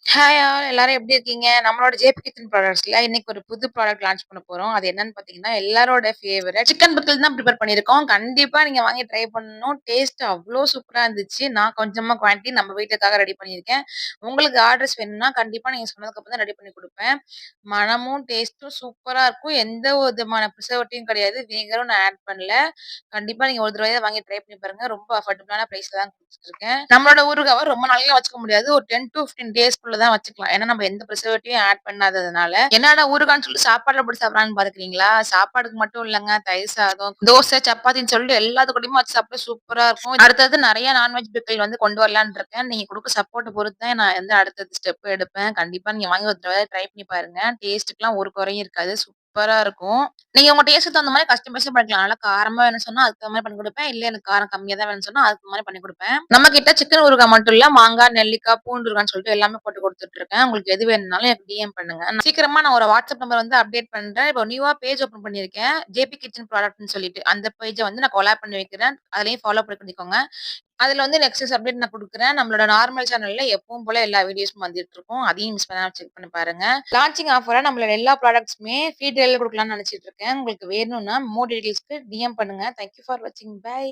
Hi all எல்லாரும் எப்படி இருக்கீங்க? நம்மளோட ஜேபி கிச்சன் ப்ராடக்ட்ஸ்ல இன்னைக்கு ஒரு புது ப்ராடக்ட் லான்ச் பண்ண போறோம். அது என்னன்னு பார்த்தீங்கன்னா, எல்லாரோட ஃபேவரைட் சிக்கன் பிக்கில் தான் ப்ரிப்பேர் பண்ணியிருக்கோம். கண்டிப்பா நீங்க வாங்கி ட்ரை பண்ணணும். டேஸ்ட் அவ்ளோ சூப்பரா இருந்துச்சு. நான் கொஞ்சமா குவான்டிட்டி நம்ம வீட்டுக்காக ரெடி பண்ணியிருக்கேன். உங்களுக்கு ஆர்டர்ஸ் வேணும்னா கண்டிப்பா நீங்க சொன்னதுக்கப்புறம் தான் ரெடி பண்ணி குடுப்பேன். மனமும், டேஸ்ட்டும் சூப்பரா இருக்கும். எந்த ஒரு விதமான ப்ரிசர்வேட்டிவும் கிடையாது. வினிகரும் நான் ஆட் பண்ணல. கண்டிப்பா நீங்க ஒரு தடவையாவது வாங்கி ட்ரை பண்ணி பாருங்க. ரொம்ப அஃபோர்டபுளான பிரைஸ்ல தான் குடுத்துட்டுருக்கேன். நம்மளோட ஊறுகாவ ரொம்ப நாள்லாம் வச்சுக்க முடியாது. ஒரு 10 டூ 15 டேஸ்க்குள்ள தான் வச்சுக்கலாம். ஏன்னா நம்ம எந்த ப்ரிசர்வேட்டிவும் ஆட் பண்ணாததுனால. என்னடா ஊறுகான்னு சொல்லிட்டு சாப்பாடுல போட்டு சாப்பிடுறாங்கன்னு பார்த்துக்கிறீங்களா? சாப்பாடுக்கு மட்டும் இல்லங்க. தயிர் சாதம், தோசை, சப்பாத்தின்னு சொல்லிட்டு எல்லாத்து கூடயுமே வச்சு சாப்பிட சூப்பரா இருக்கும். அடுத்தது நெறைய நான்வெஜ் பிக்கில் வந்து கொண்டு வரலான்னு இருக்கேன். நீங்க குடுக்க சப்போர்ட்ட பொறுத்து தான் நான் வந்து அடுத்தது ஸ்டெப் எடுப்பேன். கண்டிப்பா நீங்க வாங்கி ஒரு தடவ ட்ரை பண்ணி பாருங்க. டேஸ்ட்டுக்குலாம் ஒரு குறையும் இருக்காது. சூப்பரா இருக்கும். நீங்க உங்க டேஸ்ட்டுக்கு தகுந்த மாரி கஸ்டமைஸும் பண்ணிக்கலாம். நல்லா காரமா வேணும்னு சொன்னா அதுக்கு தகுந்த மாரி பண்ணி குடுப்பேன். இல்ல எனக்கு காரம் கம்மியா தான் வேணும்னு சொன்னா அதுக்கு மாரி பண்ணி குடுப்பேன். நம்ம கிட்ட சிக்கன் ஊறுகாய் மட்டும் இல்ல, மாங்காய், நெல்லிக்காய், பூண்டு ஊறுகாய்ன்னு சொல்லிட்டு எல்லாமே போட்டு குடுத்துட்டு இருக்கேன். உங்களுக்கு எது வேணும்னாலும் எனக்கு டிஎம் பண்ணுங்க. சீக்கிரமா நான் ஒரு வாட்ஸ்அப் நம்பர் வந்து அப்டேட் பண்றேன். இப்போ நியூவா பேஜ் ஓப்பன் பண்ணியிருக்கேன். ஜேபி கிச்சன் ப்ராடக்ட்ன்னு சொல்லிட்டு. அந்த பேஜ வந்து நான் கொலாப் பண்ணி வைக்கிறேன். அதிலயும் ஃபாலோ பண்ணிக்கோங்க. அதுல வந்து நெக்ஸ்ட் அப்டேட் நான் குடுக்குறேன். நம்மளோட நார்மல் சேனல்ல எப்பவும் போல எல்லா வீடியோஸும் வந்துட்டு இருக்கும். அதையும் மிஸ் பண்ணாம செக் பண்ணி பாருங்க. லான்ச்சிங் ஆஃபரா நம்மளோட எல்லா ப்ராடக்ட்ஸுமே ஃப்ரீ டெலிவரி குடுக்கலாம்னு நெனச்சிட்டு இருக்கேன். உங்களுக்கு வேணும்னா மோர் டீட்டெயில்ஸ்க்கு டிஎம் பண்ணுங்க. தேங்க் யூ ஃபார் வாட்சிங். பை.